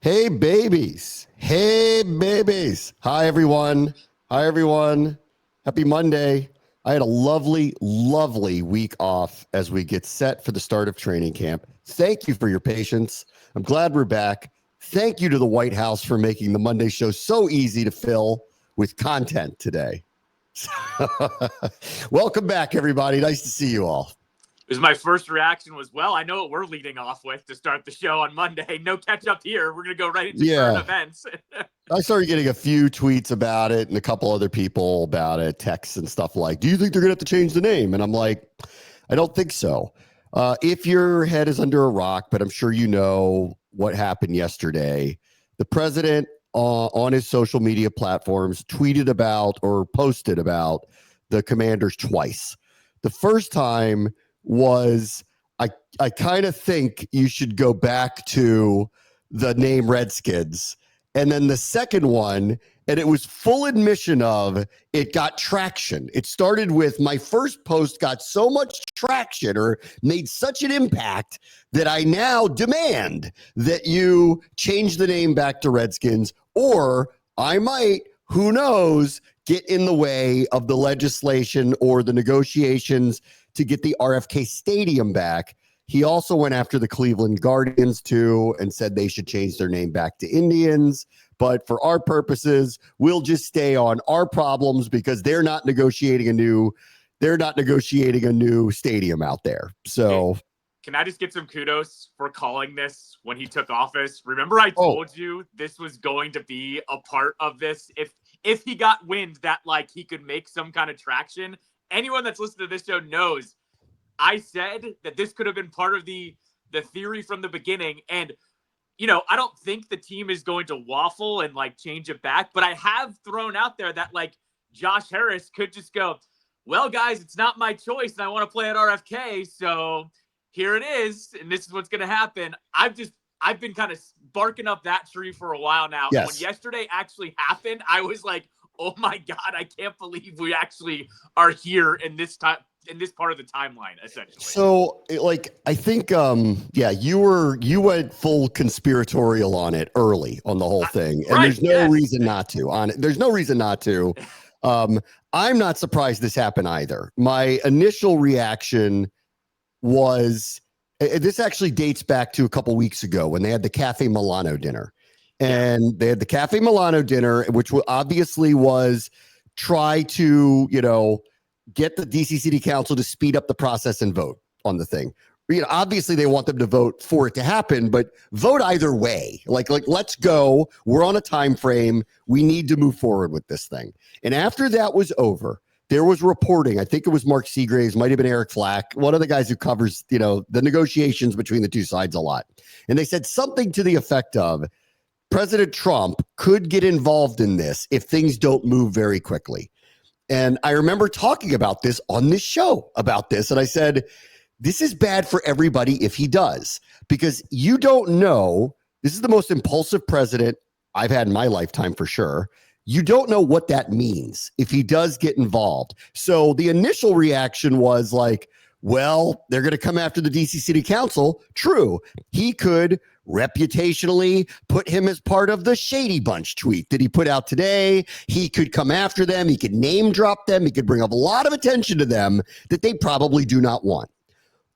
Hey, babies. Hey, babies. Hi, everyone. Hi, everyone. Happy Monday. I had a lovely, lovely week off as we get set for the start of training camp. Thank you for your patience. I'm glad we're back. Thank you to the White House for making the Monday show so easy to fill with content today. Welcome back, everybody. Nice to see you all. It was my first reaction was, well, I know what we're leading off with to start the show on Monday. No catch up here. We're going to go right into current events. I started getting a few tweets about it and a couple other people about it, texts and stuff like, do you think they're going to have to change the name? And I'm like, I don't think so. If your head is under a rock, but I'm sure you know what happened yesterday, the president on his social media platforms tweeted about or posted about the Commanders twice. The first time was, I kind of think you should go back to the name Redskins. And then the second one, and it was full admission of it got traction. It started with my first post got so much traction or made such an impact that I now demand that you change the name back to Redskins, or I might, who knows, get in the way of the legislation or the negotiations to get the RFK Stadium back. He also went after the Cleveland Guardians too and said they should change their name back to Indians. But for our purposes, we'll just stay on our problems because they're not negotiating a new stadium out there. So can I just get some kudos for calling this when he took office? Remember I told you this was going to be a part of this if he got wind that like he could make some kind of traction. Anyone that's listened to this show knows I said that this could have been part of the theory from the beginning. And, you know, I don't think the team is going to waffle and like change it back, but I have thrown out there that like Josh Harris could just go, well, guys, it's not my choice and I want to play at RFK. So here it is. And this is what's going to happen. I've been kind of barking up that tree for a while now. Yes. When yesterday actually happened, I was like, oh my God, I can't believe we actually are here in this time. In this part of the timeline, essentially. So, like, I think, you went full conspiratorial on it early on the whole thing, and there's no reason not to. On it, there's no reason not to. I'm not surprised this happened either. My initial reaction was, this actually dates back to a couple weeks ago when they had the Cafe Milano dinner, and they had the Cafe Milano dinner, which obviously was try to, get the DC City Council to speed up the process and vote on the thing. Obviously they want them to vote for it to happen, but vote either way. Like let's go. We're on a time frame. We need to move forward with this thing. And after that was over, there was reporting. I think it was Mark Seagraves, might have been Eric Flack, one of the guys who covers, the negotiations between the two sides a lot. And they said something to the effect of President Trump could get involved in this if things don't move very quickly. And I remember talking about this on this show and I said, this is bad for everybody if he does, because you don't know, this is the most impulsive president I've had in my lifetime for sure. You don't know what that means if he does get involved. So the initial reaction was like, well, they're going to come after the DC City Council. True. He could reputationally put him as part of the Shady Bunch tweet that he put out today. He could come after them. He could name drop them. He could bring up a lot of attention to them that they probably do not want.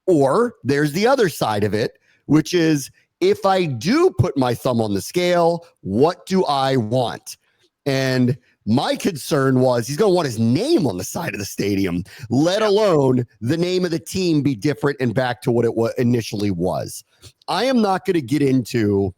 Or there's the other side of it, which is if I do put my thumb on the scale, what do I want? And my concern was he's going to want his name on the side of the stadium, let alone the name of the team be different and back to what it initially was. I am not going to get into,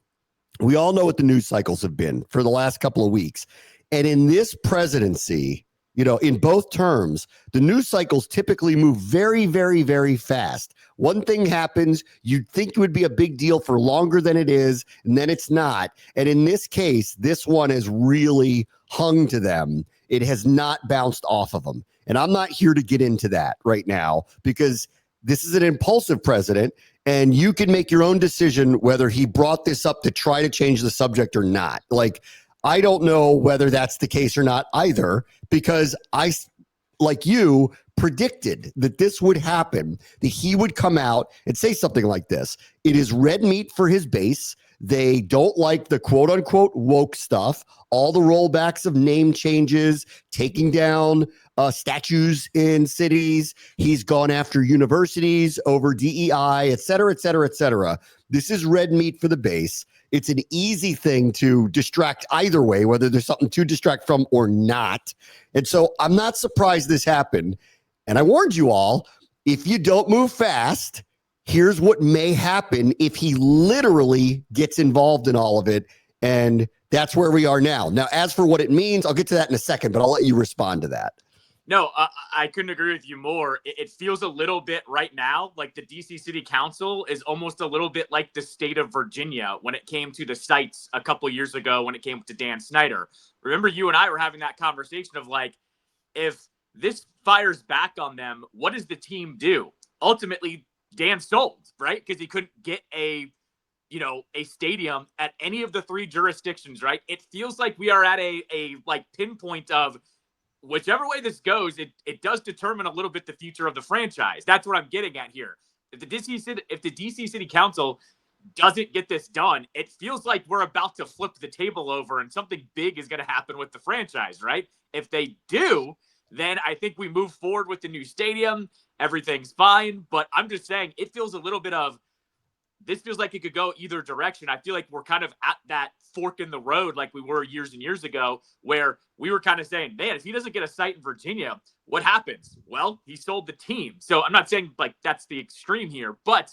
we all know what the news cycles have been for the last couple of weeks. And in this presidency, in both terms, the news cycles typically move very, very, very fast. One thing happens, you'd think it would be a big deal for longer than it is, and then it's not. And in this case, this one has really hung to them. It has not bounced off of them. And I'm not here to get into that right now because this is an impulsive president, and you can make your own decision whether he brought this up to try to change the subject or not. Like, I don't know whether that's the case or not either, because I, like you, predicted that this would happen, that he would come out and say something like this. It is red meat for his base. They don't like the quote unquote woke stuff, all the rollbacks of name changes, taking down statues in cities. He's gone after universities over DEI, et cetera, et cetera, et cetera. This is red meat for the base. It's an easy thing to distract either way, whether there's something to distract from or not. And so I'm not surprised this happened. And I warned you all, if you don't move fast, here's what may happen if he literally gets involved in all of it. And that's where we are now. Now, as for what it means, I'll get to that in a second, but I'll let you respond to that. No, I couldn't agree with you more. It feels a little bit right now like the DC City Council is almost a little bit like the state of Virginia when it came to the sites a couple years ago when it came to Dan Snyder. Remember, you and I were having that conversation of like, if this fires back on them, what does the team do? Ultimately, Dan sold, right? Because he couldn't get a stadium at any of the three jurisdictions, right? It feels like we are at a like pinpoint of whichever way this goes, it does determine a little bit the future of the franchise. That's what I'm getting at here. If the DC City Council doesn't get this done, it feels like we're about to flip the table over and something big is going to happen with the franchise, right? If they do, then I think we move forward with the new stadium. Everything's fine. But I'm just saying it feels a little bit of, this feels like it could go either direction. I feel like we're kind of at that fork in the road like we were years and years ago, where we were kind of saying, man, if he doesn't get a site in Virginia, what happens? Well, he sold the team. So I'm not saying like that's the extreme here, but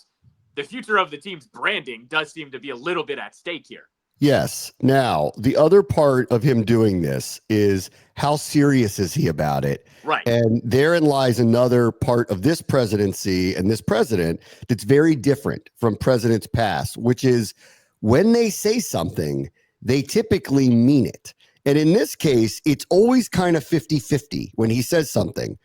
the future of the team's branding does seem to be a little bit at stake here. Yes. Now, the other part of him doing this is how serious is he about it? Right. And therein lies another part of this presidency and this president that's very different from presidents past, which is when they say something, they typically mean it. And in this case, it's always kind of 50-50 when he says something.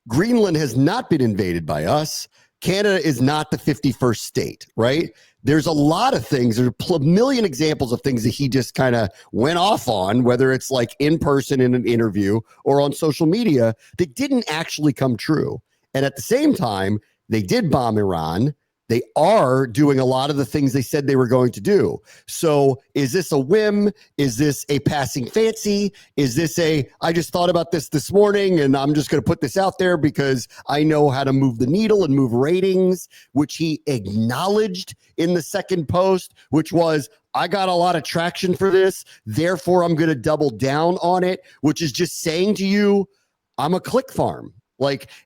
Greenland has not been invaded by us. Canada is not the 51st state, right? There's a lot of things. There's a million examples of things that he just kind of went off on, whether it's like in person in an interview or on social media, that didn't actually come true. And at the same time, they did bomb Iran. They are doing a lot of the things they said they were going to do. So is this a whim? Is this a passing fancy? Is this I just thought about this morning and I'm just going to put this out there because I know how to move the needle and move ratings, which he acknowledged in the second post, which was, I got a lot of traction for this, therefore I'm going to double down on it, which is just saying to you, I'm a click farm.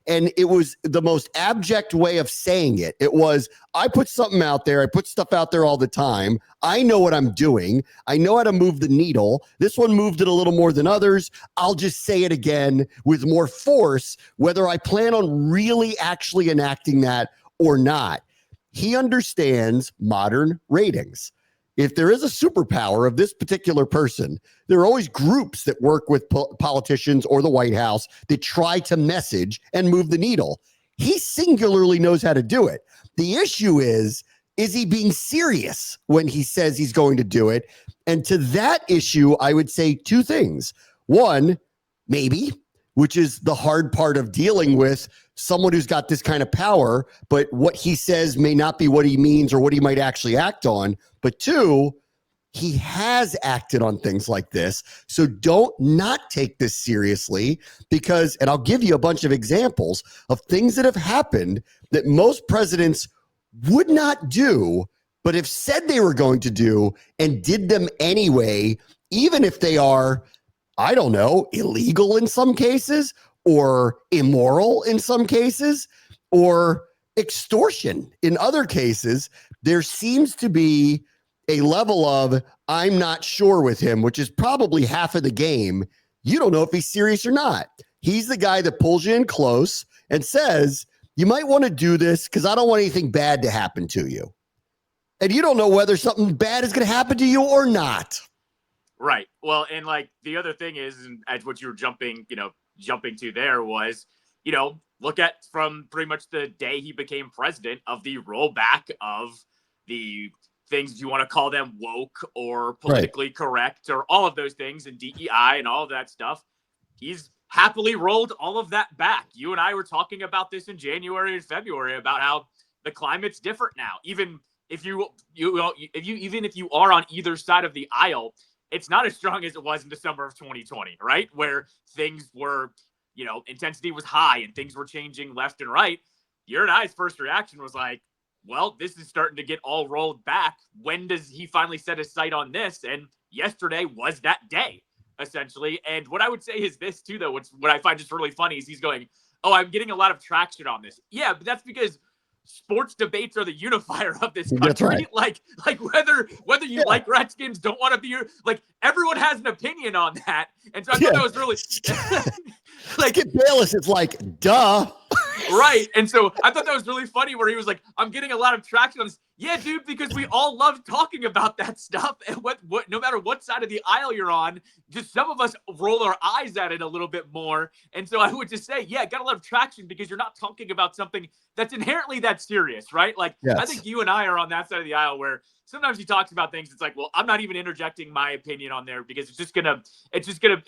And it was the most abject way of saying it. It was, I put something out there. I put stuff out there all the time. I know what I'm doing. I know how to move the needle. This one moved it a little more than others. I'll just say it again with more force, whether I plan on really actually enacting that or not. He understands modern ratings. If there is a superpower of this particular person, there are always groups that work with politicians or the White House that try to message and move the needle. He singularly knows how to do it. The issue is he being serious when he says he's going to do it? And to that issue, I would say two things. One, maybe, which is the hard part of dealing with someone who's got this kind of power, but what he says may not be what he means or what he might actually act on. But two, he has acted on things like this. So don't not take this seriously because, and I'll give you a bunch of examples of things that have happened that most presidents would not do, but have said they were going to do and did them anyway, even if they are, I don't know, illegal in some cases or immoral in some cases or extortion in other cases. There seems to be a level of, I'm not sure with him, which is probably half of the game. You don't know if he's serious or not. He's the guy that pulls you in close and says, you might want to do this because I don't want anything bad to happen to you. And you don't know whether something bad is going to happen to you or not. Right. Well, and like the other thing is, and as what you were jumping to there was, look at from pretty much the day he became president of the rollback of the things, if you want to call them woke or politically correct or all of those things and DEI and all of that stuff. He's happily rolled all of that back. You and I were talking about this in January and February about how the climate's different now. Even if you even if you are on either side of the aisle, it's not as strong as it was in December of 2020, right? Where things were, intensity was high and things were changing left and right. Your and I's first reaction was like, well, this is starting to get all rolled back. When does he finally set his sight on this? And yesterday was that day, essentially. And what I would say is this too, though, what I find just really funny is he's going, oh, I'm getting a lot of traction on this. Yeah, but that's because sports debates are the unifier of this country. That's right. Like whether you like Redskins, don't want to be like everyone has an opinion on that. And so I thought that was really like Skip Bayless is like, duh. Right. And so I thought that was really funny where he was like, I'm getting a lot of traction on this. Yeah, dude, because we all love talking about that stuff. And what no matter what side of the aisle you're on, just some of us roll our eyes at it a little bit more. And so I would just say, yeah, got a lot of traction because you're not talking about something that's inherently that serious, right? Like, yes. I think you and I are on that side of the aisle where sometimes he talks about things. It's like, well, I'm not even interjecting my opinion on there because it's just gonna,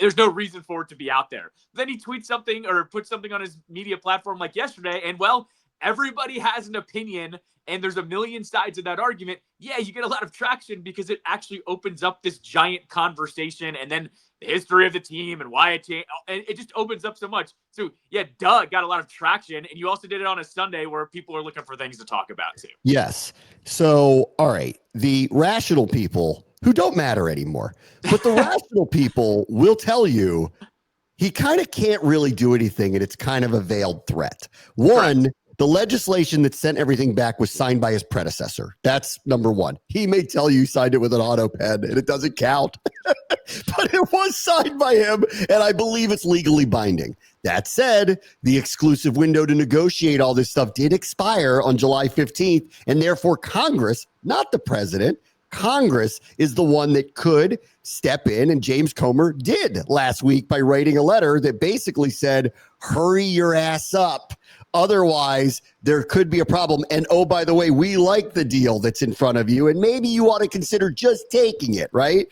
there's no reason for it to be out there. Then he tweets something or puts something on his media platform like yesterday. And well, everybody has an opinion and there's a million sides of that argument. Yeah, you get a lot of traction because it actually opens up this giant conversation and then the history of the team and why it changed. And it just opens up so much. So yeah, got a lot of traction. And you also did it on a Sunday where people are looking for things to talk about too. Yes. So, all right. The rational people who don't matter anymore, but the rational people will tell you he kind of can't really do anything. And it's kind of a veiled threat. One, the legislation that sent everything back was signed by his predecessor. That's number one. He may tell you he signed it with an auto pen and it doesn't count, but it was signed by him. And I believe it's legally binding. That said, the exclusive window to negotiate all this stuff did expire on July 15th. And therefore Congress, not the president, Congress is the one that could step in. And James Comer did last week by writing a letter that basically said, hurry your ass up. Otherwise, there could be a problem. And oh, by the way, we like the deal that's in front of you. And maybe you ought to consider just taking it, right?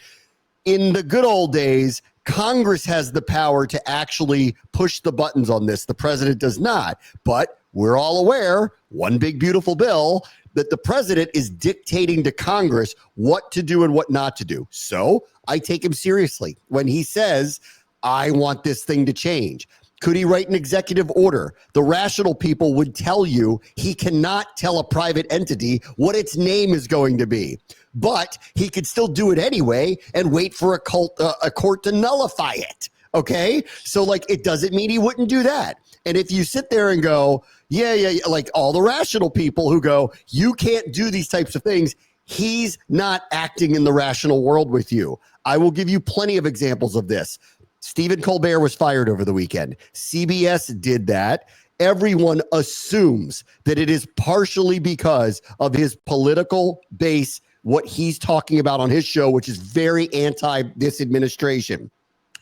In the good old days, Congress has the power to actually push the buttons on this. The president does not. But we're all aware, one big beautiful bill, that the president is dictating to Congress what to do and what not to do. So I take him seriously when he says, I want this thing to change. Could he write an executive order? The rational people would tell you he cannot tell a private entity what its name is going to be. But he could still do it anyway and wait for a court to nullify it. Okay? So, like, it doesn't mean he wouldn't do that. And if you sit there and go, yeah, like all the rational people who go, you can't do these types of things, he's not acting in the rational world with you. I will give you plenty of examples of this. Stephen Colbert was fired over the weekend. CBS did that. Everyone assumes that it is partially because of his political base, what he's talking about on his show, which is very anti this administration.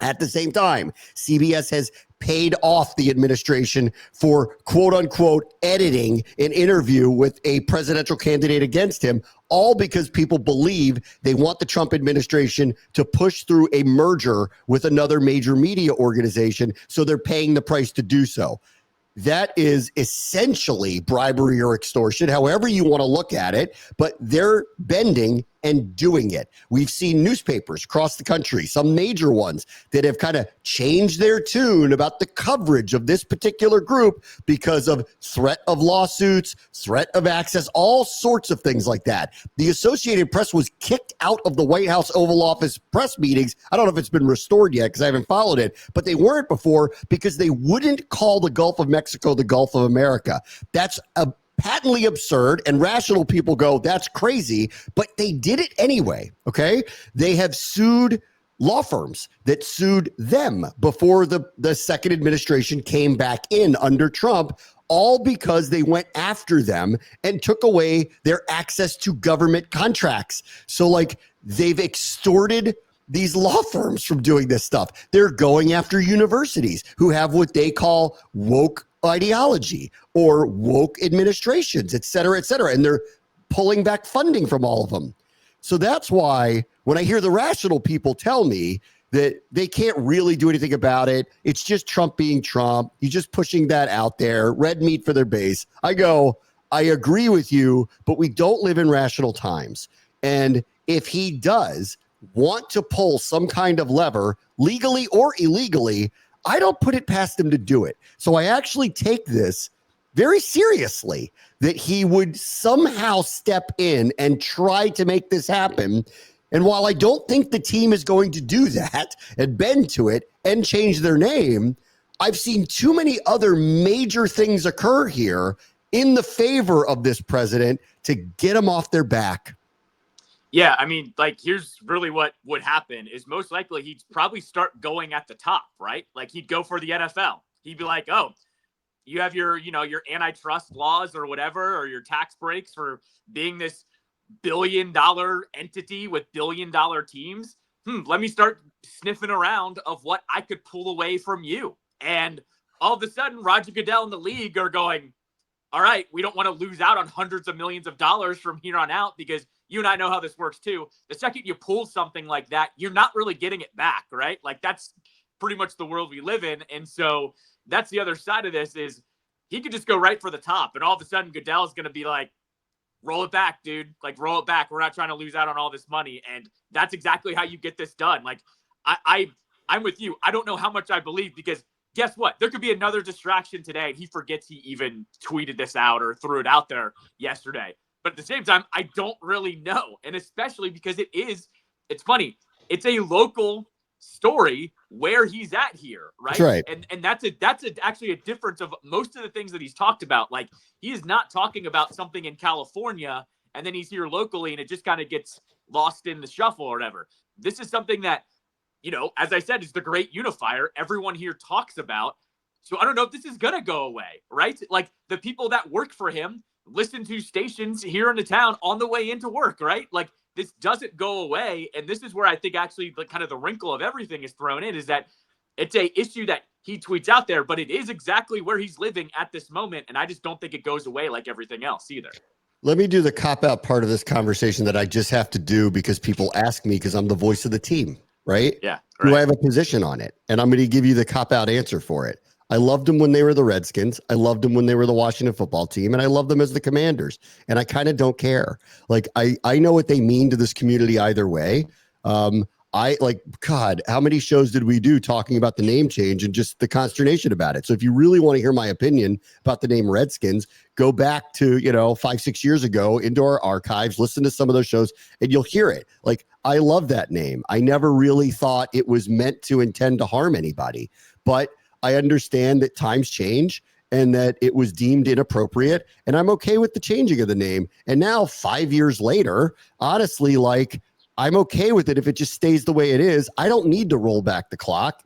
At the same time, CBS has paid off the administration for quote unquote editing an interview with a presidential candidate against him, all because people believe they want the Trump administration to push through a merger with another major media organization. So they're paying the price to do so. That is essentially bribery or extortion, however you want to look at it, but they're bending and doing it. We've seen newspapers across the country, some major ones, that have kind of changed their tune about the coverage of this particular group because of threat of lawsuits, threat of access, all sorts of things like that. The Associated Press was kicked out of the White House Oval Office press meetings. I don't know if it's been restored yet because I haven't followed it, but they weren't before because they wouldn't call the Gulf of Mexico the Gulf of America. That's a patently absurd, and rational people go, that's crazy, but they did it anyway, okay? They have sued law firms that sued them before the second administration came back in under Trump, all because they went after them and took away their access to government contracts. So, like, they've extorted these law firms from doing this stuff. They're going after universities who have what they call woke ideology or woke administrations, et cetera, and they're pulling back funding from all of them. So that's why when I hear the rational people tell me that they can't really do anything about it, it's just Trump being Trump, he's just pushing that out there, red meat for their base, I go, I agree with you, but we don't live in rational times. And if he does want to pull some kind of lever, legally or illegally, I don't put it past him to do it. So I actually take this very seriously, that he would somehow step in and try to make this happen. And while I don't think the team is going to do that and bend to it and change their name, I've seen too many other major things occur here in the favor of this president to get him off their back. Yeah, I mean, like, here's really what would happen is most likely he'd probably start going at the top, right? Like, he'd go for the NFL. He'd be like, oh, you have your, your antitrust laws or whatever, or your tax breaks for being this billion-dollar entity with billion-dollar teams. Let me start sniffing around of what I could pull away from you. And all of a sudden, Roger Goodell and the league are going, all right, we don't want to lose out on hundreds of millions of dollars from here on out, because you and I know how this works too. The second you pull something like that, you're not really getting it back, right? Like, that's pretty much the world we live in. And so that's the other side of this, is he could just go right for the top. And all of a sudden, Goodell's going to be like, roll it back, dude. Like, roll it back. We're not trying to lose out on all this money. And that's exactly how you get this done. Like, I'm with you. I don't know how much I believe, because guess what? There could be another distraction today, and he forgets he even tweeted this out or threw it out there yesterday. But at the same time, I don't really know. And especially because it's funny. It's a local story where he's at here, right? That's right. And that's actually a difference of most of the things that he's talked about. Like, he is not talking about something in California and then he's here locally and it just kind of gets lost in the shuffle or whatever. This is something that, as I said, is the great unifier everyone here talks about. So I don't know if this is going to go away, right? Like, the people that work for him listen to stations here in the town on the way into work, right? Like, this doesn't go away. And this is where I think actually the kind of the wrinkle of everything is thrown in, is that it's a issue that he tweets out there, but it is exactly where he's living at this moment. And I just don't think it goes away like everything else either. Let me do the cop-out part of this conversation that I just have to do because people ask me, because I'm the voice of the team, right? Yeah. Right. Do I have a position on it? And I'm going to give you the cop-out answer for it. I loved them when they were the Redskins. I loved them when they were the Washington football team. And I love them as the Commanders. And I kind of don't care. Like, I know what they mean to this community either way. God, how many shows did we do talking about the name change and just the consternation about it? So if you really want to hear my opinion about the name Redskins, go back to, 5-6 years ago into our archives, listen to some of those shows, and you'll hear it. Like, I love that name. I never really thought it was meant to intend to harm anybody, but I understand that times change and that it was deemed inappropriate, and I'm okay with the changing of the name. And now 5 years later, honestly, like, I'm okay with it if it just stays the way it is. I don't need to roll back the clock.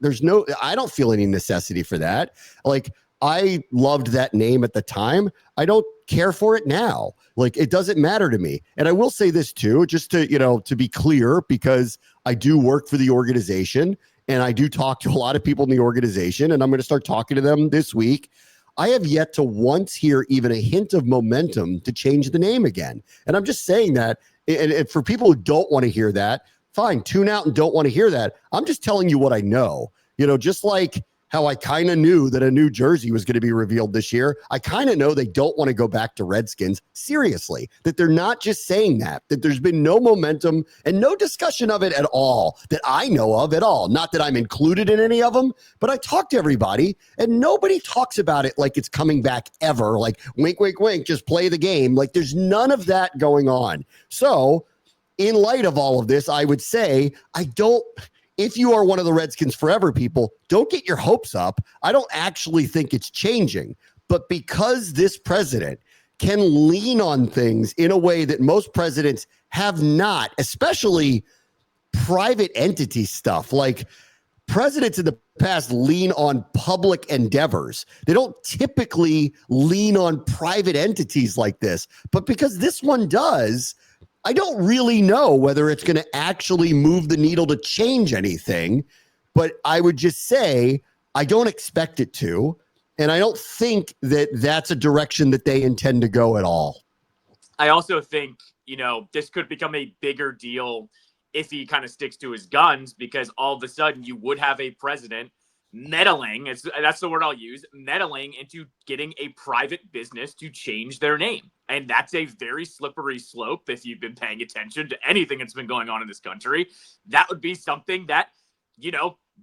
I don't feel any necessity for that. Like, I loved that name at the time. I don't care for it now. Like, it doesn't matter to me. And I will say this too, just to be clear, because I do work for the organization and I do talk to a lot of people in the organization, and I'm going to start talking to them this week. I have yet to once hear even a hint of momentum to change the name again. And I'm just saying that. And for people who don't want to hear that, fine, tune out and don't want to hear that. I'm just telling you what I know. Just like how I kind of knew that a new jersey was going to be revealed this year, I kind of know they don't want to go back to Redskins. Seriously, that they're not just saying that there's been no momentum and no discussion of it at all that I know of at all. Not that I'm included in any of them, but I talk to everybody and nobody talks about it like it's coming back ever. Like, wink, wink, wink, just play the game. Like, there's none of that going on. So in light of all of this, I would say if you are one of the Redskins forever people, don't get your hopes up. I don't actually think it's changing. But because this president can lean on things in a way that most presidents have not, especially private entity stuff, like presidents in the past lean on public endeavors. They don't typically lean on private entities like this. But because this one does, I don't really know whether it's going to actually move the needle to change anything, but I would just say I don't expect it to, and I don't think that that's a direction that they intend to go at all. I also think, this could become a bigger deal if he kind of sticks to his guns, because all of a sudden you would have a president meddling, that's the word I'll use, meddling into getting a private business to change their name. And that's a very slippery slope if you've been paying attention to anything that's been going on in this country. That would be something that,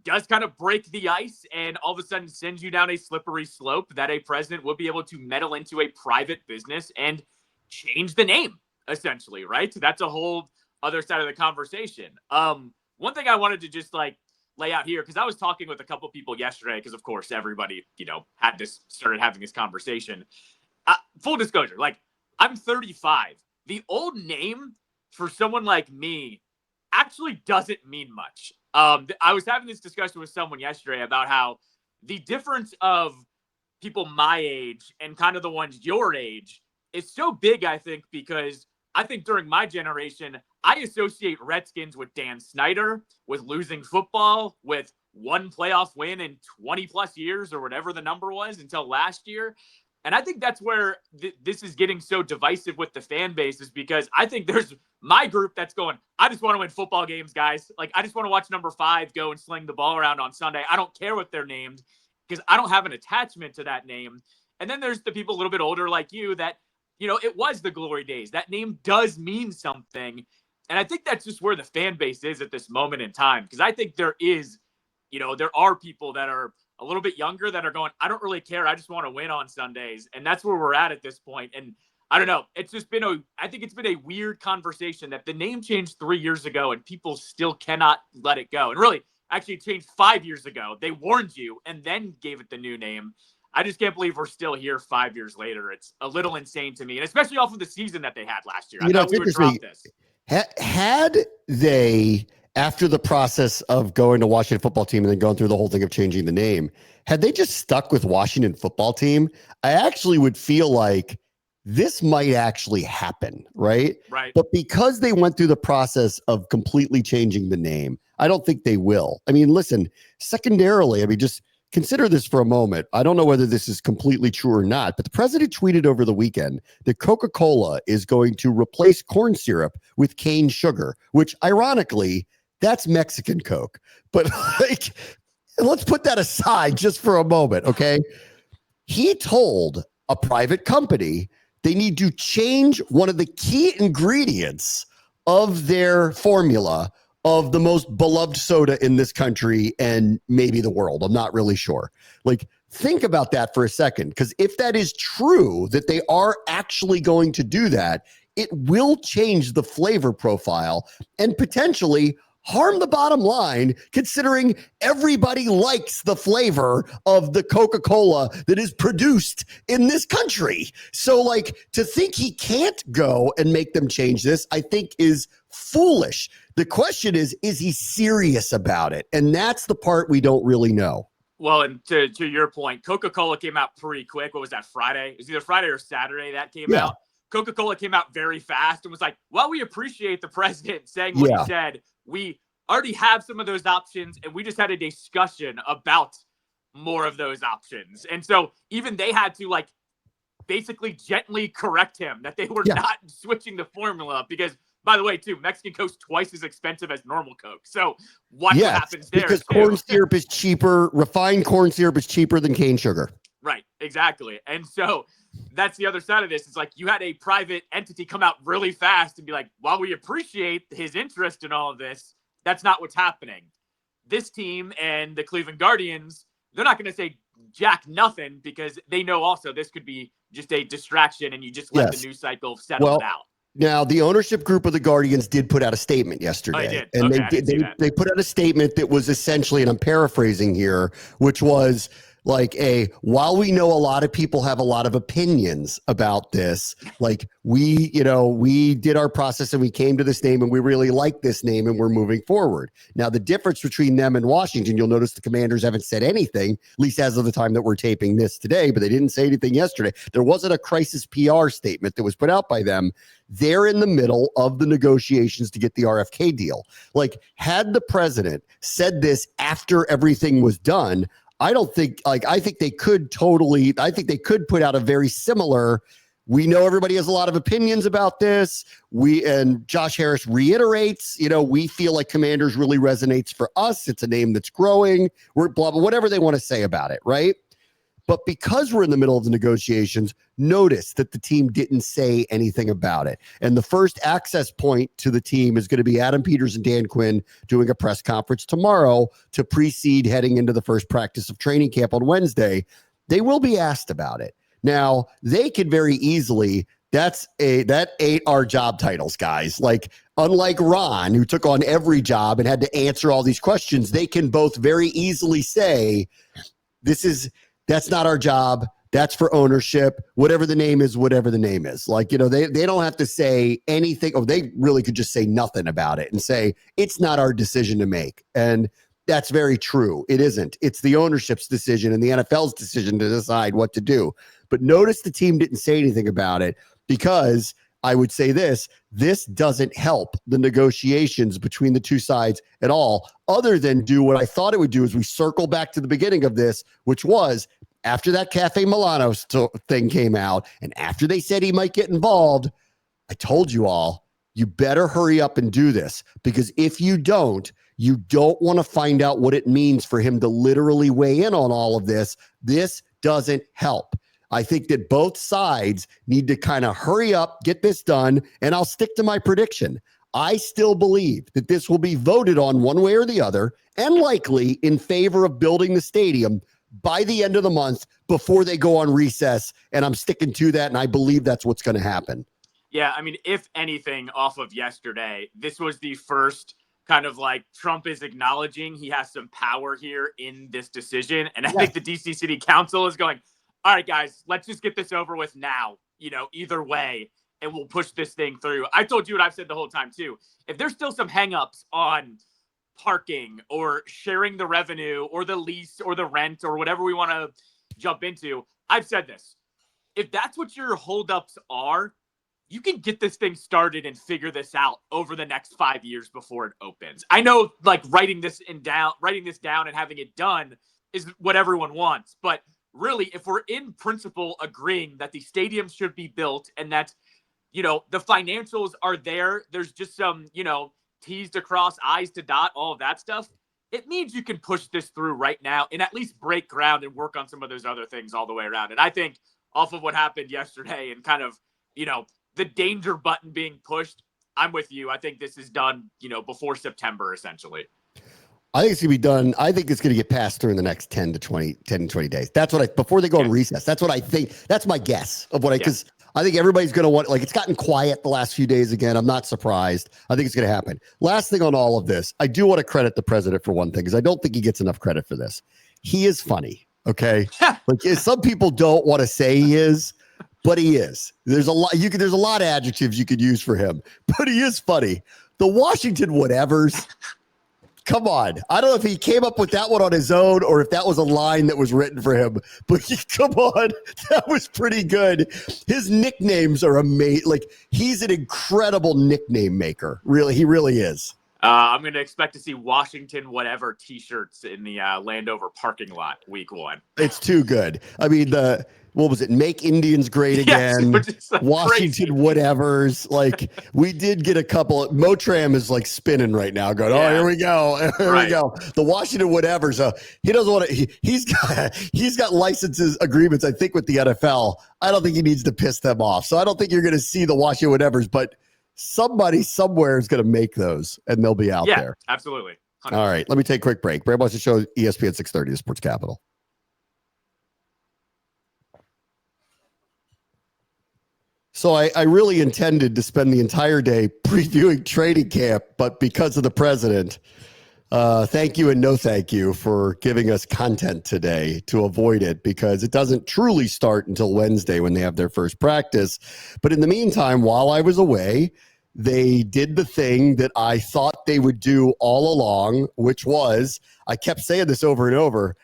does kind of break the ice and all of a sudden sends you down a slippery slope that a president would be able to meddle into a private business and change the name, essentially, right? So that's a whole other side of the conversation. One thing I wanted to just lay out here, because I was talking with a couple people yesterday, because of course everybody, started having this conversation. Full disclosure, I'm 35. The old name for someone like me actually doesn't mean much. I was having this discussion with someone yesterday about how the difference of people my age and kind of the ones your age is so big, I think, because I think during my generation, I associate Redskins with Dan Snyder, with losing football, with one playoff win in 20 plus years or whatever the number was until last year. And I think that's where this is getting so divisive with the fan base, is because I think there's my group that's going, I just want to win football games, guys. I just want to watch number 5 go and sling the ball around on Sunday. I don't care what they're named because I don't have an attachment to that name. And then there's the people a little bit older like you that, it was the glory days. That name does mean something. And I think that's just where the fan base is at this moment in time. Because I think there are people that are a little bit younger that are going, I don't really care. I just want to win on Sundays. And that's where we're at this point. And I don't know. It's just I think it's been a weird conversation that the name changed 3 years ago and people still cannot let it go. And really, actually it changed 5 years ago. They warned you and then gave it the new name. I just can't believe we're still here 5 years later. It's a little insane to me, and especially off of the season that they had last year. I thought we would drop this. Had they, after the process of going to Washington football team and then going through the whole thing of changing the name, had they just stuck with Washington football team, I actually would feel like this might actually happen, right? Right. But because they went through the process of completely changing the name, I don't think they will. I mean, listen, secondarily, just consider this for a moment. I don't know whether this is completely true or not, but the president tweeted over the weekend that Coca-Cola is going to replace corn syrup with cane sugar, which ironically, that's Mexican Coke. But let's put that aside just for a moment, okay? He told a private company they need to change one of the key ingredients of their formula of the most beloved soda in this country and maybe the world. I'm not really sure. Think about that for a second, because if that is true, that they are actually going to do that, it will change the flavor profile and potentially harm the bottom line, considering everybody likes the flavor of the Coca-Cola that is produced in this country. So to think he can't go and make them change this, I think is foolish. The question is he serious about it? And that's the part we don't really know. Well, and to your point, Coca-Cola came out pretty quick. What was that, Friday? It was either Friday or Saturday that came out. Coca-Cola came out very fast and was like, well, we appreciate the president saying what he said. We already have some of those options, and we just had a discussion about more of those options. And so even they had to basically gently correct him that they were not switching the formula because, by the way, too, Mexican Coke's twice as expensive as normal Coke. So what happens there? Because corn syrup is cheaper. Refined corn syrup is cheaper than cane sugar. Right, exactly. And so that's the other side of this. It's you had a private entity come out really fast and be like, while we appreciate his interest in all of this, that's not what's happening. This team and the Cleveland Guardians, they're not going to say jack nothing because they know also this could be just a distraction and you just let the news cycle settle it out. Now, the ownership group of the Guardians did put out a statement yesterday. And they put out a statement that was essentially, and I'm paraphrasing here, which was while we know a lot of people have a lot of opinions about this, we did our process and we came to this name and we really like this name and we're moving forward. Now, the difference between them and Washington, you'll notice the Commanders haven't said anything, at least as of the time that we're taping this today, but they didn't say anything yesterday. There wasn't a crisis PR statement that was put out by them. They're in the middle of the negotiations to get the RFK deal. Had the president said this after everything was done, I think they could put out a very similar, we know everybody has a lot of opinions about this. And Josh Harris reiterates, we feel like Commanders really resonates for us. It's a name that's growing. We're blah, blah, whatever they want to say about it, right? But because we're in the middle of the negotiations, notice that the team didn't say anything about it. And the first access point to the team is going to be Adam Peters and Dan Quinn doing a press conference tomorrow to precede heading into the first practice of training camp on Wednesday. They will be asked about it. Now, they could very easily, that ain't our job titles, guys. Like, unlike Ron, who took on every job and had to answer all these questions, they can both very easily say, that's not our job. That's for ownership, whatever the name is, whatever the name is. Like, they don't have to say anything, or they really could just say nothing about it and say, it's not our decision to make. And that's very true. It isn't. It's the ownership's decision and the NFL's decision to decide what to do. But notice the team didn't say anything about it, because I would say this doesn't help the negotiations between the two sides at all, other than do what I thought it would do as we circle back to the beginning of this, which was after that Cafe Milano thing came out and after they said he might get involved, I told you all, you better hurry up and do this, because if you don't want to find out what it means for him to literally weigh in on all of this. This doesn't help. I think that both sides need to kind of hurry up, get this done, and I'll stick to my prediction. I still believe that this will be voted on one way or the other, and likely in favor of building the stadium by the end of the month before they go on recess, and I'm sticking to that, and I believe that's what's going to happen. Yeah, I mean, if anything, off of yesterday, this was the first kind of like Trump is acknowledging he has some power here in this decision, and I think the DC City Council is going, all right, guys, let's just get this over with now, either way, and we'll push this thing through. I told you what I've said the whole time, too. If there's still some hangups on parking or sharing the revenue or the lease or the rent or whatever we want to jump into, I've said this. If that's what your holdups are, you can get this thing started and figure this out over the next 5 years before it opens. I know, like, writing this down and having it done is what everyone wants, but really, if we're in principle agreeing that the stadium should be built and that, the financials are there, there's just some, T's to cross, I's to dot, all of that stuff, it means you can push this through right now and at least break ground and work on some of those other things all the way around. And I think off of what happened yesterday and kind of, the danger button being pushed, I'm with you. I think this is done, before September, essentially. I think it's going to be done. I think it's going to get passed through in the next 10 to 20 days. That's what before they go on recess. That's what I think. That's my guess of what because I think everybody's going to want, like, it's gotten quiet the last few days again. I'm not surprised. I think it's going to happen. Last thing on all of this, I do want to credit the president for one thing, because I don't think he gets enough credit for this. He is funny. Okay. Like, some people don't want to say he is, but he is. There's a lot of adjectives you could use for him, but he is funny. The Washington whatevers. Come on. I don't know if he came up with that one on his own or if that was a line that was written for him, but come on. That was pretty good. His nicknames are amazing. Like, he's an incredible nickname maker. Really, he really is. I'm going to expect to see Washington whatever t-shirts in the Landover parking lot week 1. It's too good. I mean, what was it? Make Indians Great Again. Yes, like Washington crazy. Whatevers. Like, we did get a couple. Motram is like spinning right now, going, "Oh, here we go, here we go." The Washington Whatevers. He doesn't want to. He's got licenses agreements, I think, with the NFL. I don't think he needs to piss them off. So I don't think you're going to see the Washington Whatevers, but somebody somewhere is going to make those, and they'll be out there. Yeah, absolutely. 100%. All right, let me take a quick break. Bram wants to show ESPN 630, the Sports Capital. So I really intended to spend the entire day previewing training camp, but because of the president, thank you and no thank you for giving us content today to avoid it, because it doesn't truly start until Wednesday when they have their first practice. But in the meantime, while I was away, they did the thing that I thought they would do all along, which was, I kept saying this over and over,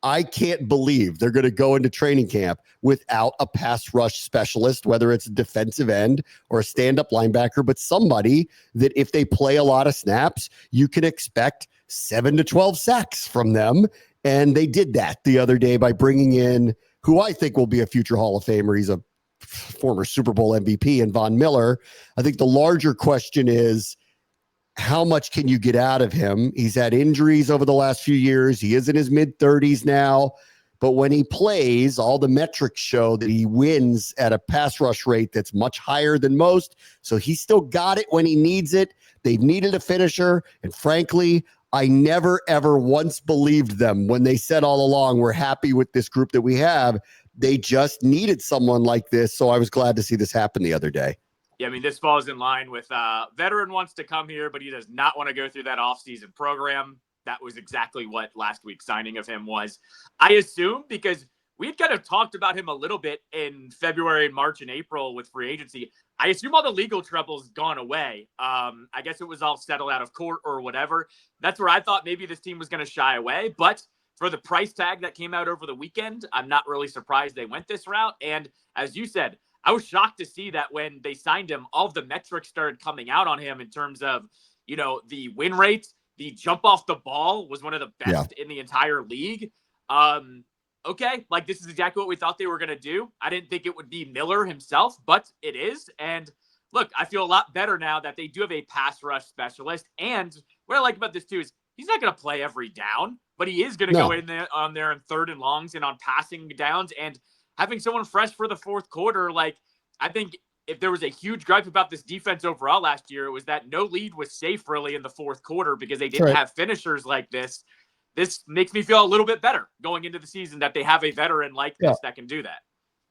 I can't believe they're going to go into training camp without a pass rush specialist, whether it's a defensive end or a stand-up linebacker, but somebody that if they play a lot of snaps, you can expect 7 to 12 sacks from them. And they did that the other day by bringing in who I think will be a future Hall of Famer. He's a former Super Bowl MVP, and Von Miller. I think the larger question is, how much can you get out of him? He's had injuries over the last few years. He is in his mid-30s now. But when he plays, all the metrics show that he wins at a pass rush rate that's much higher than most. So he's still got it when he needs it. They've needed a finisher. And frankly, I never, ever once believed them when they said all along, we're happy with this group that we have. They just needed someone like this. So I was glad to see this happen the other day. Yeah, I mean, this falls in line with veteran wants to come here, but he does not want to go through that offseason program. That was exactly what last week's signing of him was. I assume because we had kind of talked about him a little bit in February, March, and April with free agency. I assume all the legal trouble's gone away. I guess it was all settled out of court or whatever. That's where I thought maybe this team was going to shy away. But for the price tag that came out over the weekend, I'm not really surprised they went this route. And as you said, I was shocked to see that when they signed him, all of the metrics started coming out on him in terms of, the win rate, the jump off the ball was one of the best in the entire league. Okay, like this is exactly what we thought they were going to do. I didn't think it would be Miller himself, but it is. And look, I feel a lot better now that they do have a pass rush specialist. And what I like about this too is he's not going to play every down, but he is going to go in there on third and longs and on passing downs. And having someone fresh for the fourth quarter, like I think if there was a huge gripe about this defense overall last year, it was that no lead was safe really in the fourth quarter because they didn't have finishers like this. This makes me feel a little bit better going into the season that they have a veteran like this that can do that.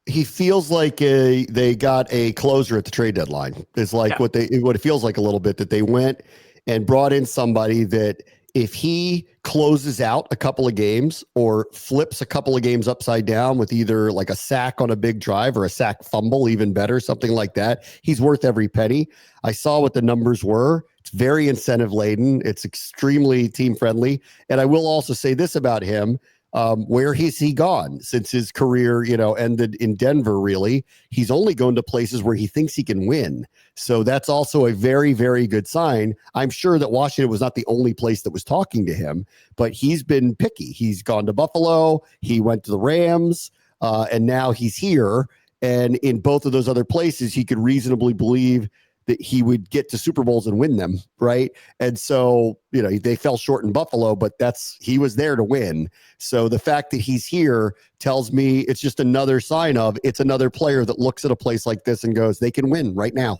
He feels like they got a closer at the trade deadline. It's like what it feels like a little bit, that they went and brought in somebody that if he closes out a couple of games or flips a couple of games upside down with either like a sack on a big drive or a sack fumble, even better, something like that, he's worth every penny. I saw what the numbers were. It's very incentive laden. It's extremely team friendly. And I will also say this about him. Where has he gone since his career, ended in Denver? Really, he's only gone to places where he thinks he can win. So that's also a very, very good sign. I'm sure that Washington was not the only place that was talking to him, but he's been picky. He's gone to Buffalo. He went to the Rams, and now he's here. And in both of those other places, he could reasonably believe that he would get to Super Bowls and win them, right? And so, they fell short in Buffalo, but he was there to win. So the fact that he's here tells me it's just another sign of it's another player that looks at a place like this and goes, they can win right now.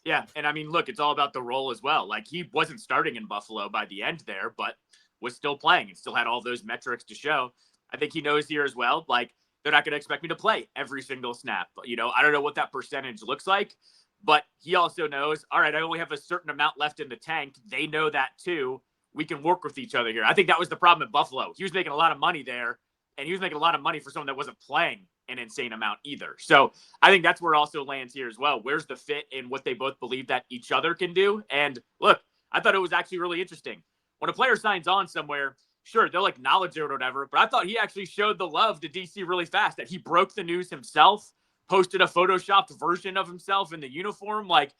Yeah, and I mean, look, it's all about the role as well. Like he wasn't starting in Buffalo by the end there, but was still playing and still had all those metrics to show. I think he knows here as well, like they're not going to expect me to play every single snap. I don't know what that percentage looks like. But he also knows, all right, I only have a certain amount left in the tank. They know that too. We can work with each other here. I think that was the problem at Buffalo. He was making a lot of money there, and he was making a lot of money for someone that wasn't playing an insane amount either. So I think that's where it also lands here as well. Where's the fit in what they both believe that each other can do? And look, I thought it was actually really interesting. When a player signs on somewhere, sure, they'll acknowledge it or whatever, but I thought he actually showed the love to DC really fast, that he broke the news himself, posted a photoshopped version of himself in the uniform. Like,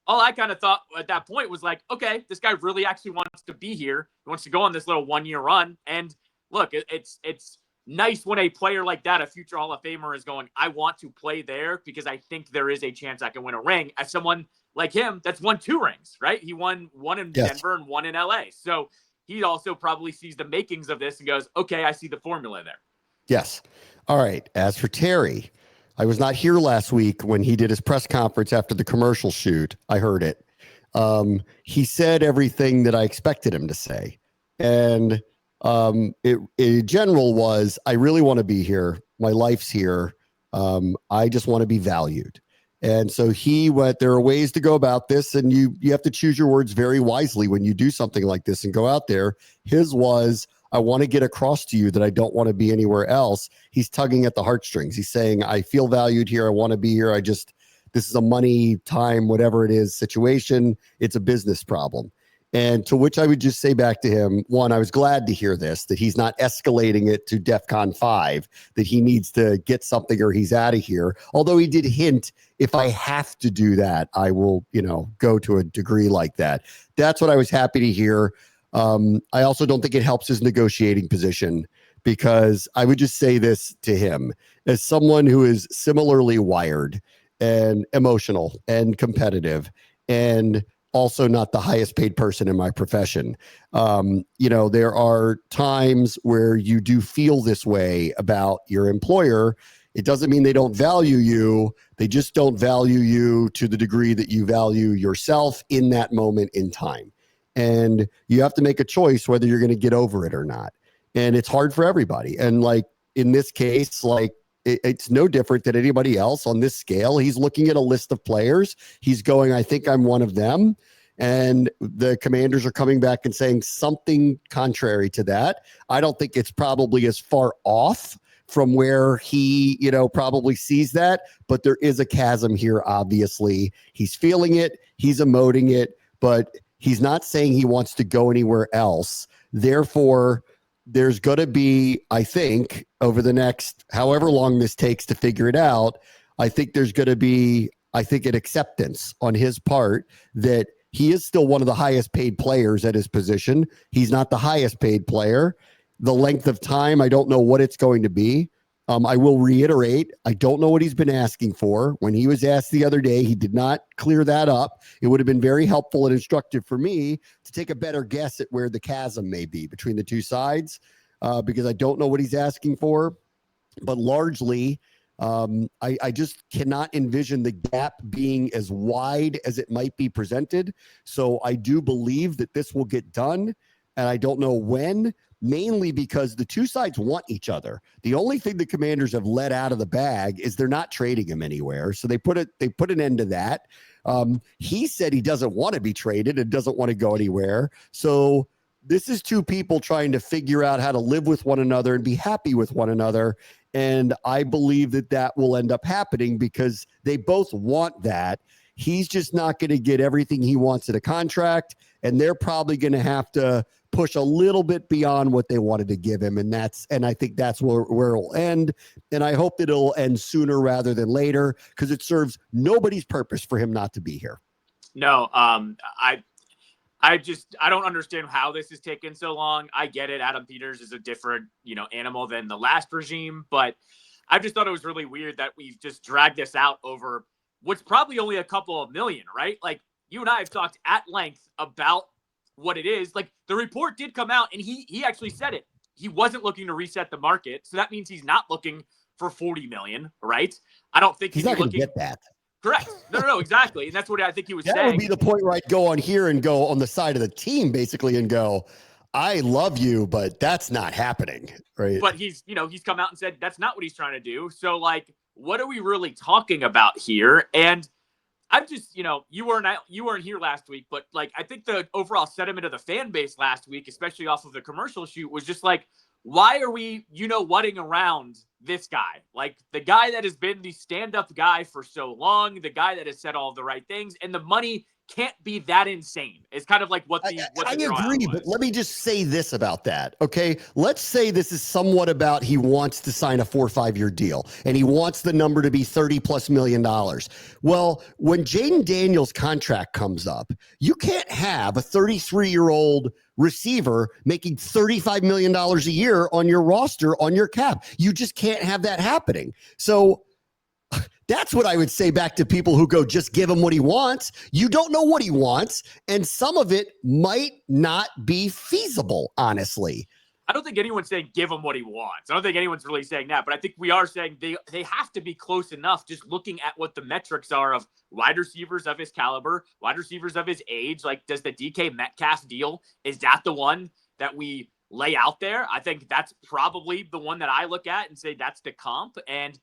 all I kind of thought at that point was like, okay, this guy really actually wants to be here. He wants to go on this little 1-year run. And look, it's nice when a player like that, a future Hall of Famer, is going, I want to play there because I think there is a chance I can win a ring. As someone like him that's won 2 rings, right? He won one in Denver and one in LA. So he also probably sees the makings of this and goes, okay, I see the formula there. Yes. All right. As for Terry, I was not here last week when he did his press conference after the commercial shoot. I heard it. He said everything that I expected him to say. And it in general was, I really want to be here. My life's here. I just want to be valued. And so he went, there are ways to go about this, and you have to choose your words very wisely when you do something like this and go out there. His was, I want to get across to you that I don't want to be anywhere else. He's tugging at the heartstrings. He's saying, I feel valued here. I want to be here. This is a money, time, whatever it is situation. It's a business problem. And to which I would just say back to him, one, I was glad to hear this, that he's not escalating it to DEFCON 5, that he needs to get something or he's out of here. Although he did hint, if I have to do that, I will, go to a degree like that. That's what I was happy to hear. I also don't think it helps his negotiating position because I would just say this to him as someone who is similarly wired and emotional and competitive and also not the highest paid person in my profession. There are times where you do feel this way about your employer. It doesn't mean they don't value you. They just don't value you to the degree that you value yourself in that moment in time. And you have to make a choice whether you're going to get over it or not. And it's hard for everybody. And like in this case, like it's no different than anybody else on this scale. He's looking at a list of players. He's going, I think I'm one of them. And the Commanders are coming back and saying something contrary to that. I don't think it's probably as far off from where he, probably sees that, but there is a chasm here. Obviously, he's feeling it. He's emoting it, but he's not saying he wants to go anywhere else. Therefore, there's going to be, I think, over the next however long this takes to figure it out, I think there's going to be, an acceptance on his part that he is still one of the highest paid players at his position. He's not the highest paid player. The length of time, I don't know what it's going to be. I will reiterate, I don't know what he's been asking for. When he was asked the other day, he did not clear that up. It would have been very helpful and instructive for me to take a better guess at where the chasm may be between the two sides, because I don't know what he's asking for. But largely, I just cannot envision the gap being as wide as it might be presented. So I do believe that this will get done, and I don't know when. Mainly because the two sides want each other. The only thing the Commanders have let out of the bag is they're not trading him anywhere. So they put an end to that. He said he doesn't want to be traded and doesn't want to go anywhere. So this is two people trying to figure out how to live with one another and be happy with one another. And I believe that will end up happening because they both want that. He's just not going to get everything he wants in a contract, and they're probably going to have to push a little bit beyond what they wanted to give him. And I think that's where it'll end. And I hope that it'll end sooner rather than later, because it serves nobody's purpose for him not to be here. No, I don't understand how this is taking so long. I get it. Adam Peters is a different, animal than the last regime, but I just thought it was really weird that we've just dragged this out over what's probably only a couple of million, right? Like, you and I have talked at length about what it is. Like, the report did come out and he actually said it. He wasn't looking to reset the market. So that means he's not looking for 40 million, right? I don't think he's not going to get that. Correct. No, exactly. And that's what I think he was saying. That would be the point where I'd go on here and go on the side of the team basically and go, I love you, but that's not happening. Right. But he's come out and said that's not what he's trying to do. So like, what are we really talking about here? And I'm just, you weren't here last week, but like, I think the overall sentiment of the fan base last week, especially off of the commercial shoot, was just like, why are we, whatting around this guy? Like, the guy that has been the stand-up guy for so long, the guy that has said all the right things, and the money can't be that insane. It's kind of like what the I agree, but let me just say this about that. Okay. Let's say this is somewhat about he wants to sign a 4 or 5 year deal and he wants the number to be $30+ million. Well, when Jaden Daniels' contract comes up, you can't have a 33-year-old receiver making $35 million a year on your roster, on your cap. You just can't have that happening. So that's what I would say back to people who go, just give him what he wants. You don't know what he wants, and some of it might not be feasible, honestly. I don't think anyone's saying give him what he wants. I don't think anyone's really saying that, but I think we are saying they have to be close enough just looking at what the metrics are of wide receivers of his caliber, wide receivers of his age. Like, does the DK Metcalf deal, is that the one that we lay out there? I think that's probably the one that I look at and say that's the comp. And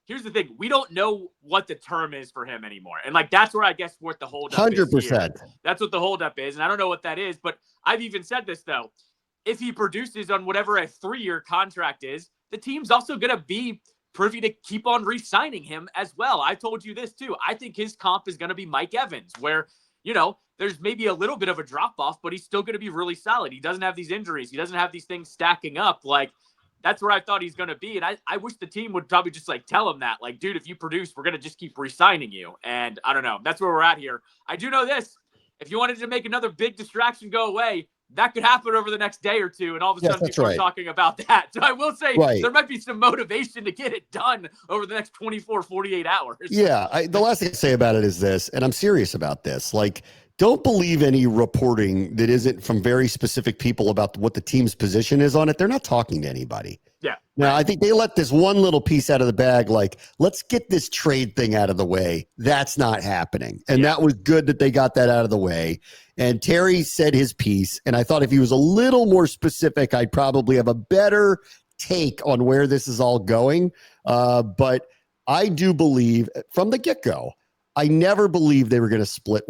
here's the thing. We don't know what the term is for him anymore. And like, that's where I guess what the holdup 100%. is here. That's what the holdup is. And I don't know what that is, but I've even said this though. If he produces on whatever a 3-year contract is, the team's also going to be privy to keep on re-signing him as well. I told you this too. I think his comp is going to be Mike Evans, where, there's maybe a little bit of a drop off, but he's still going to be really solid. He doesn't have these injuries. He doesn't have these things stacking up. Like, that's where I thought he's going to be. And I wish the team would probably just like tell him that, like, dude, if you produce, we're going to just keep re-signing you. And I don't know. That's where we're at here. I do know this. If you wanted to make another big distraction go away, that could happen over the next day or two, and all of a sudden people are talking about that. So I will say there might be some motivation to get it done over the next 24, 48 hours. Yeah, the last thing to say about it is this, and I'm serious about this. Like, don't believe any reporting that isn't from very specific people about what the team's position is on it. They're not talking to anybody. Yeah. Now, I think they let this one little piece out of the bag, like, let's get this trade thing out of the way. That's not happening. And that was good that they got that out of the way. And Terry said his piece, and I thought if he was a little more specific, I'd probably have a better take on where this is all going. But I do believe from the get-go, I never believed they were going to split.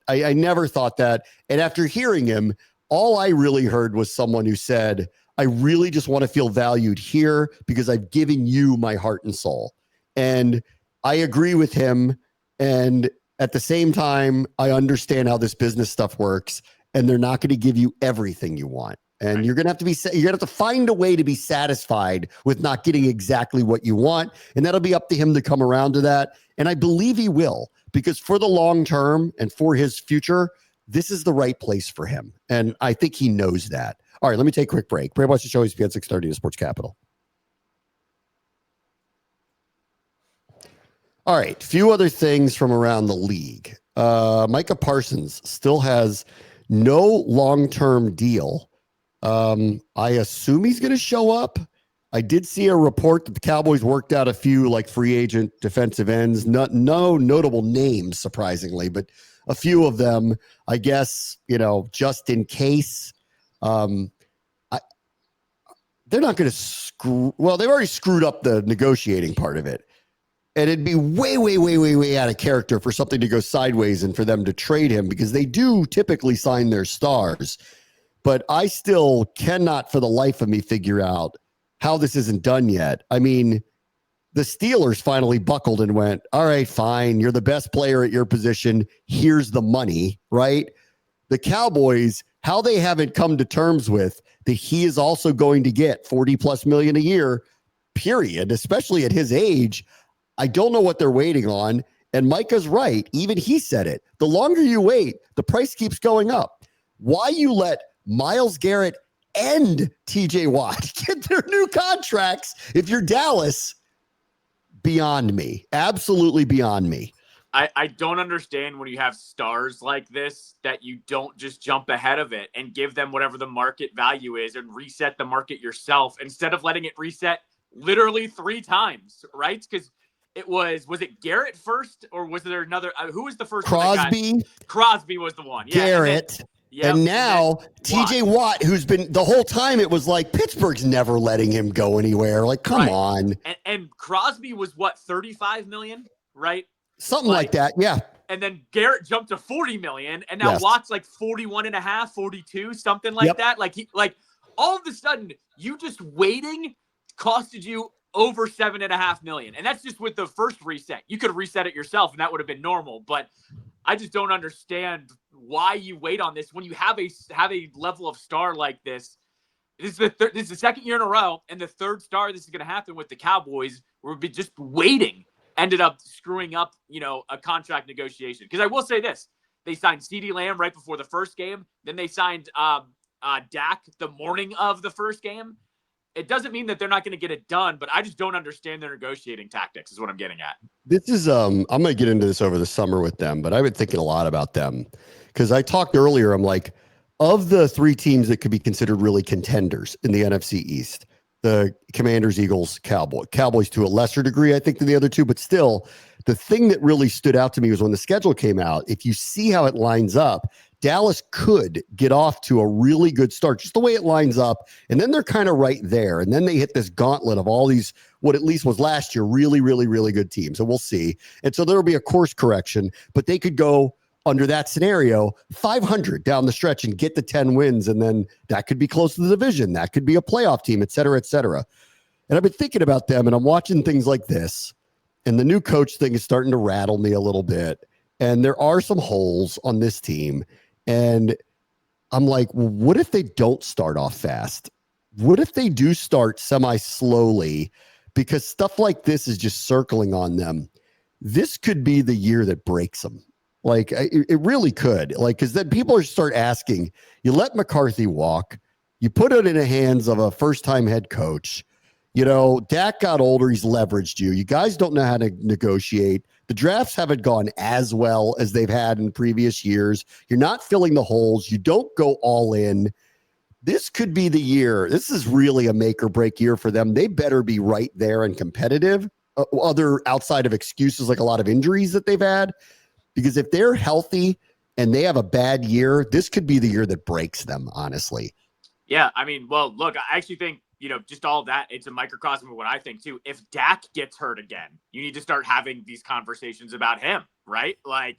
I never thought that. And after hearing him, all I really heard was someone who said, I really just want to feel valued here because I've given you my heart and soul. And I agree with him. And at the same time, I understand how this business stuff works, and they're not going to give you everything you want. And you're going to have to find a way to be satisfied with not getting exactly what you want. And that'll be up to him to come around to that. And I believe he will, because for the long term and for his future, this is the right place for him. And I think he knows that. All right, let me take a quick break. Bram watch the show. ESPN 630 to Sports Capital. All right, a few other things from around the league. Micah Parsons still has no long-term deal. I assume he's going to show up. I did see a report that the Cowboys worked out a few like free agent defensive ends. No notable names, surprisingly, but a few of them, I guess, just in case. They're not going to screw. Well, they've already screwed up the negotiating part of it. And it'd be way, way, way, way, way out of character for something to go sideways and for them to trade him, because they do typically sign their stars. But I still cannot for the life of me figure out how this isn't done yet. I mean, the Steelers finally buckled and went, all right, fine. You're the best player at your position. Here's the money, right? The Cowboys, how they haven't come to terms with that he is also going to get $40+ million a year, period, especially at his age. I don't know what they're waiting on. And Micah's right. Even he said it. The longer you wait, the price keeps going up. Why you let Myles Garrett and TJ Watt get their new contracts if you're Dallas? Beyond me. Absolutely beyond me. I don't understand when you have stars like this that you don't just jump ahead of it and give them whatever the market value is and reset the market yourself instead of letting it reset literally 3 times, right? Because was it Garrett first, or was there another? Who was the first? Crosby. Crosby was the one. Yeah, Garrett. And now TJ Watt, who's been the whole time, it was like Pittsburgh's never letting him go anywhere. Like, come on. And Crosby was what, 35 million, right? Something like that. Yeah. And then Garrett jumped to 40 million, and now Watt's like 41.5, 42, something like that. Like all of a sudden, you just waiting costed you over $7.5 million. And that's just with the first reset. You could reset it yourself and that would have been normal. But I just don't understand why you wait on this when you have a level of star like this. This is the second year in a row, and the third star this is going to happen with the Cowboys. We'll be just waiting. Ended up screwing up, a contract negotiation. Because I will say this. They signed CeeDee Lamb right before the first game. Then they signed Dak the morning of the first game. It doesn't mean that they're not going to get it done, but I just don't understand their negotiating tactics is what I'm getting at. This is, I'm going to get into this over the summer with them, but I've been thinking a lot about them because I talked earlier. I'm like, of the 3 teams that could be considered really contenders in the NFC East, the Commanders, Eagles, Cowboys to a lesser degree, I think, than the other 2, but still the thing that really stood out to me was when the schedule came out. If you see how it lines up, Dallas could get off to a really good start, just the way it lines up. And then they're kind of right there. And then they hit this gauntlet of all these, what at least was last year, really, really, really good teams. And we'll see. And so there'll be a course correction, but they could go under that scenario, 500 down the stretch and get the 10 wins. And then that could be close to the division. That could be a playoff team, et cetera, et cetera. And I've been thinking about them and I'm watching things like this. And the new coach thing is starting to rattle me a little bit. And there are some holes on this team. And I'm like, well, what if they don't start off fast? What if they do start semi-slowly? Because stuff like this is just circling on them. This could be the year that breaks them. Like it really could. Like, because then people are start asking. You let McCarthy walk. You put it in the hands of a first-time head coach. You know, Dak got older. He's leveraged you. You guys don't know how to negotiate. The drafts haven't gone as well as they've had in previous years. You're not filling the holes. You don't go all in. This could be the year. This is really a make or break year for them. They better be right there and competitive. Other outside of excuses like a lot of injuries that they've had. Because if they're healthy and they have a bad year, this could be the year that breaks them, honestly. Yeah, I mean, well, look, I actually think, just all of that, it's a microcosm of what I think, too. If Dak gets hurt again, you need to start having these conversations about him, right? Like,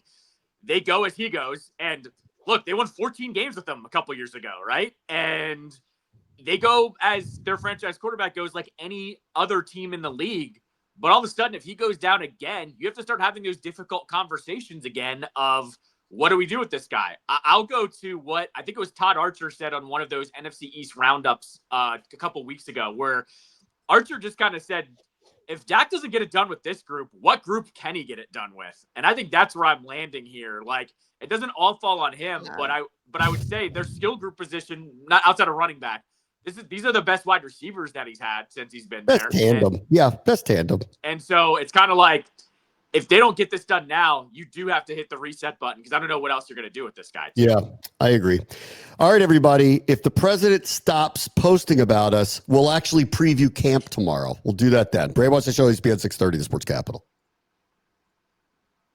they go as he goes. And look, they won 14 games with him a couple years ago, right? And they go as their franchise quarterback goes like any other team in the league. But all of a sudden, if he goes down again, you have to start having those difficult conversations again of, what do we do with this guy? I'll go to what I think it was Todd Archer said on one of those NFC East roundups a couple weeks ago, where Archer just kind of said, if Dak doesn't get it done with this group, what group can he get it done with? And I think that's where I'm landing here. Like, it doesn't all fall on him, but I would say their skill group position, not outside of running back, these are the best wide receivers that he's had since he's been there. Best tandem. Best tandem. And so it's kind of like, if they don't get this done now, you do have to hit the reset button, because I don't know what else you're going to do with this guy. Yeah, I agree. All right, everybody. If the president stops posting about us, we'll actually preview camp tomorrow. We'll do that then. Bray Watch the Show, ESPN 630, the Sports Capital.